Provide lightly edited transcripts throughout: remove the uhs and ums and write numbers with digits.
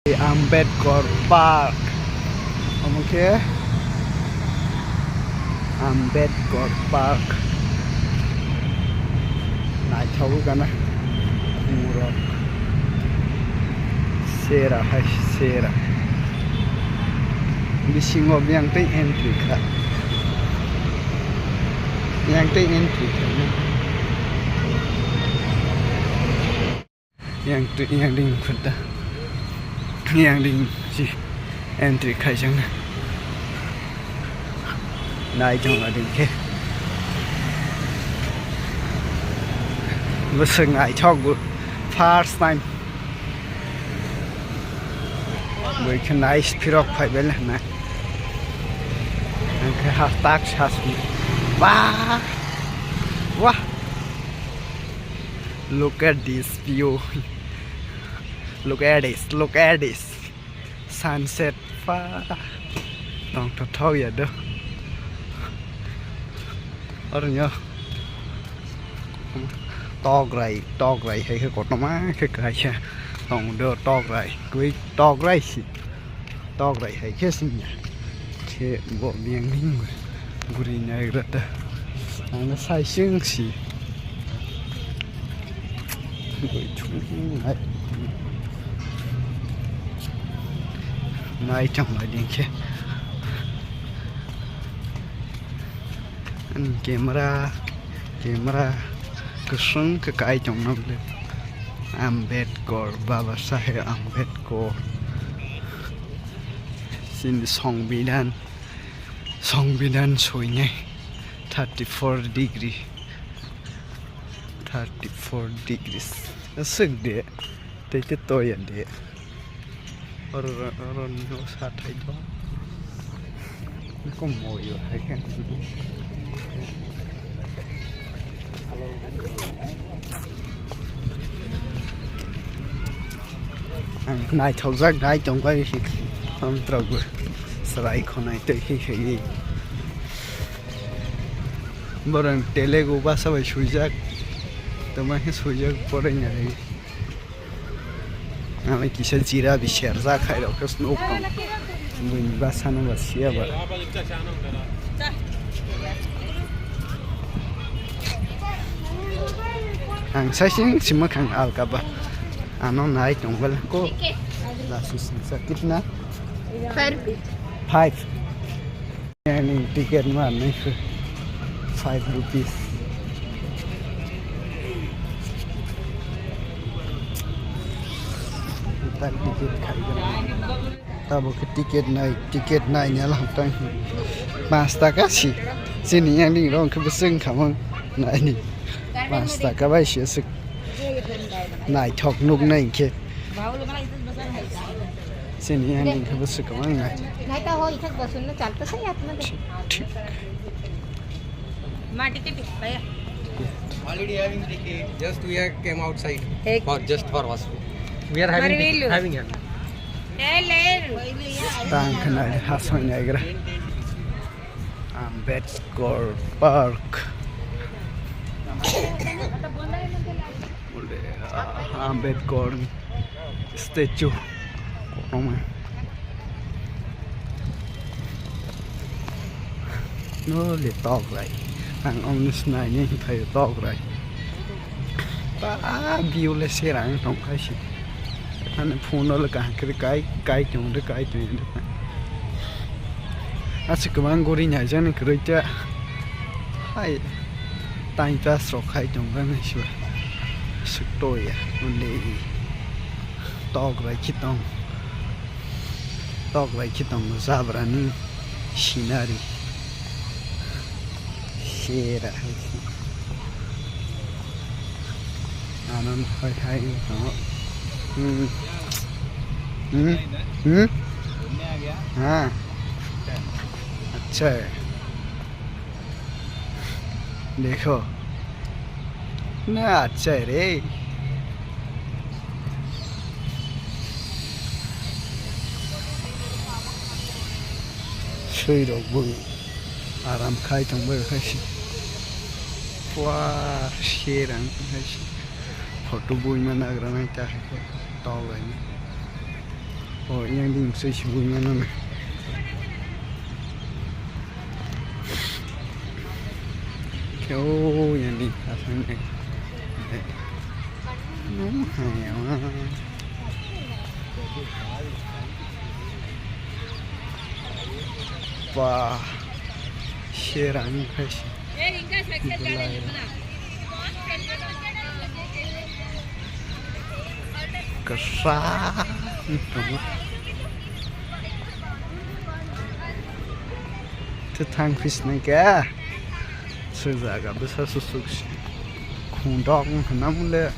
Ambedkar Park. Okay. Ambedkar Park. Nai tahu kana murah. Sera hai sera. Bising yang teh entry ka. Yang teh entry ka. Yang ding kata. Yang ding si entry khai chang nai chang là ding ke bữa sừng ngại cho của first time với cái này pirok phải bên này cái hashtag wow wow look at this view. Look at this sunset pha tông thật thâu vậy đó ở đây nhá to gầy hay cái cột nó má cái cha tông đưa to gầy hay cái gì nhỉ cái bộ miếng ninh guri này rất là nó sai xương xì guri chung này nai trong lại điện kia anh camera cái súng cái trong nó lên Ambedkar Baba Saheb Ambedkar xin song bidan soi nhé 34 degrees sức địa tới tôi nhận địa orang nó sát thấy đó nó có mồi rồi hay không này thầu rác này trong cái không trâu rồi sợi con này tới khi gì bữa nay tele của ba sao suy rác tụi mình suy rác bữa nay nhà này আমি কিসের জিরা বিশের যা খাই রাখো স্নোক কম বুঝ বাসানো বাসিয়া বা ang sasing simakang alkaba ano nai tongwal ko la susin sa kitna 5 yani ticket ma nahi 5 rupees ticket khai tabo ke ticket nai nya lang tang pasta ka si sini yang ding rong ke beseng khamang nai ni pasta ka bai she sik nai thok nuk nai ke sini yang ding ke besek khamang nai ta ho इथं बसून ना चालतं सही आतमध्ये मा ticket भैया already having ticket just we have came outside for us. We are having it. Tang kena hasilnya kira Ambedkar Park. Ambedkar statue. Nó liệt to vậy. Thằng ông này như thầy to vậy. Ba view lên xe rạng trong cái gì. Anh phun nó là cái chung được cái chuyện được. À sẽ cầm anh gori nhảy ra nên cười cha. Hay tay ta sọc hay chung cái này xưa. Sức tôi à, nó lì to vậy chứ tông ra bả ni scenery. Share आनंद है हाँ अच्छा है देखो ना अच्छा है रे सुई रोग आराम खाई तुम बड़े खाई वाह शेर फोटो बुई में नागरा नहीं चाहे तो Oh, yang ding sui sibungnya nana. Oh, yang ding asal ni. Wah, sherang kasih. Kesan. Thang fish này kìa, sự giả cả bữa sau sụt khủng đong nắm lên,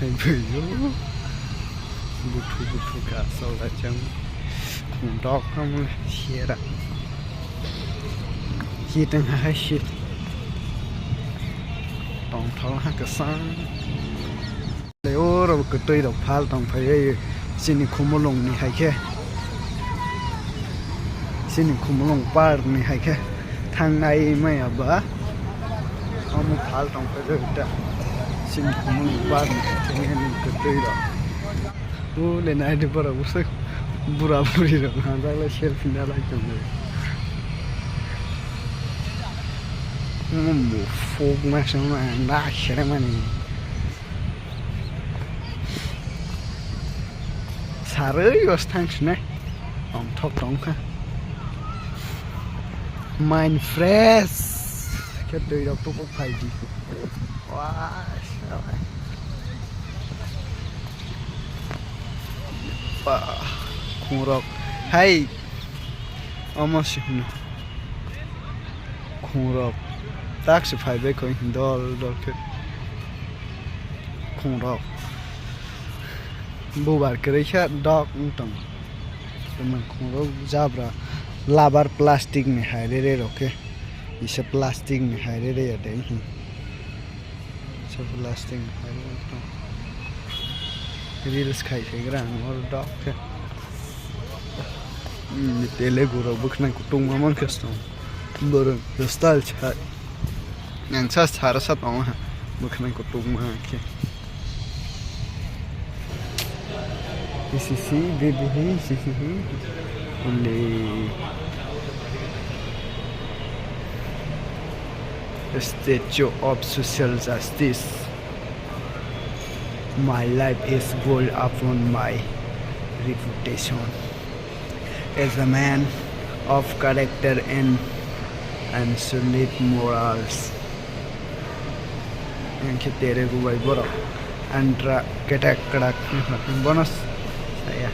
hay bị yếu, bút thu cả sau lại chẳng khủng đong không xé ra, chỉ từng hai shit, tòng tháo hai cái sang, nếu rồi cái tươi độc phá tòng phải xin không có lồng này hay kia. Sini kumulong par ni hai ke thang nai mai aba amu phal tong pe ta sini kumulong par ni ni ke tei da o le nai de bara usai bura buri ra na da la shel fin da la chong ne mu fog ma shang ma na shere ma ni sarei was thanks ne on top tong ka Mind fresh, cái đời đọc tôi có phải gì? Wow, sao vậy? Wow, khung rọc, hay, almost no, khung rọc, tác sẽ phải về coi hình đó cái khung rọc, bố bảo cái đấy chắc dog cũng tầm, mình khung rọc zabra. Labar plastic में है रे रोके इसे plastic में है रे याद है सब प्लास्टिक में है तो रील्स खाई थे ग्राम और डॉग के तेले गुरा बुकना कुटुंब मामन कस्टम बरं स्टाइल छा यांचा सारा साथ आवा है बुकना कुटुंब मां के इसी बेबी इसी only a statue of social justice. My life is built upon my reputation as a man of character and solid morals. Anche tere go vai bora Andra Pradesh bonus saya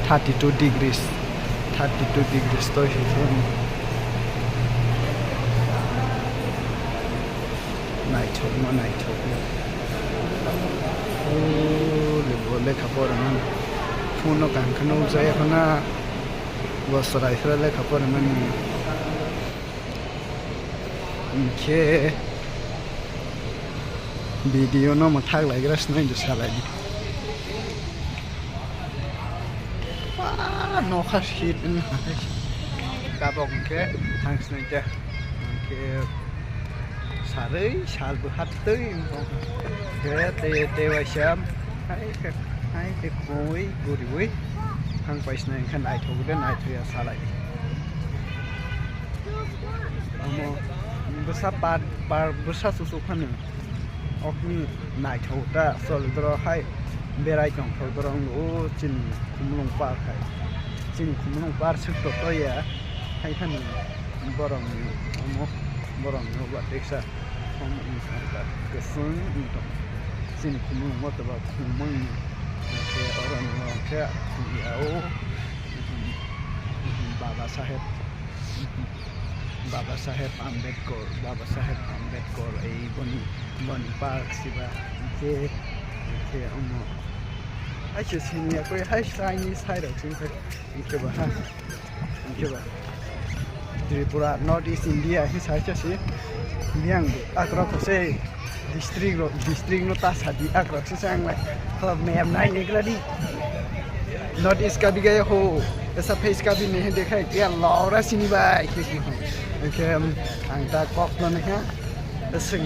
32 degrees to here night oh le khapor man phone kan khano jaya khana wasrai khra le khapor man ke video no mathak lai gras nai du salai no khashit ka bong ke thanks nai ja ke sarei sal bu hat tei ke te wa sham hai te koi guri wi hang pais nai khan ai thog de nai thia salai amo busa par busa su khan okni nai thog ta sol dro hai berai chong thog drong o chin khumlong par khai chin khumlong par suk to ya hai khan borong amo borong no ba teksa hom in ta ke sun to chin khumlong mo ta ba khumang ke oran no ke ya o Baba Saheb Ambedkar ei boni park siba ke omo ai che sin ya koi hai Chinese hai ro sin ke ba Tripura North East India hi sai che si biang akro ko se district no ta sadi akro se sang lai ko map nai ne kla di North East का भी गए हो ऐसा face का भी नहीं देखा क्या लौरा सिनी बाय के हम अंता कॉक न है असं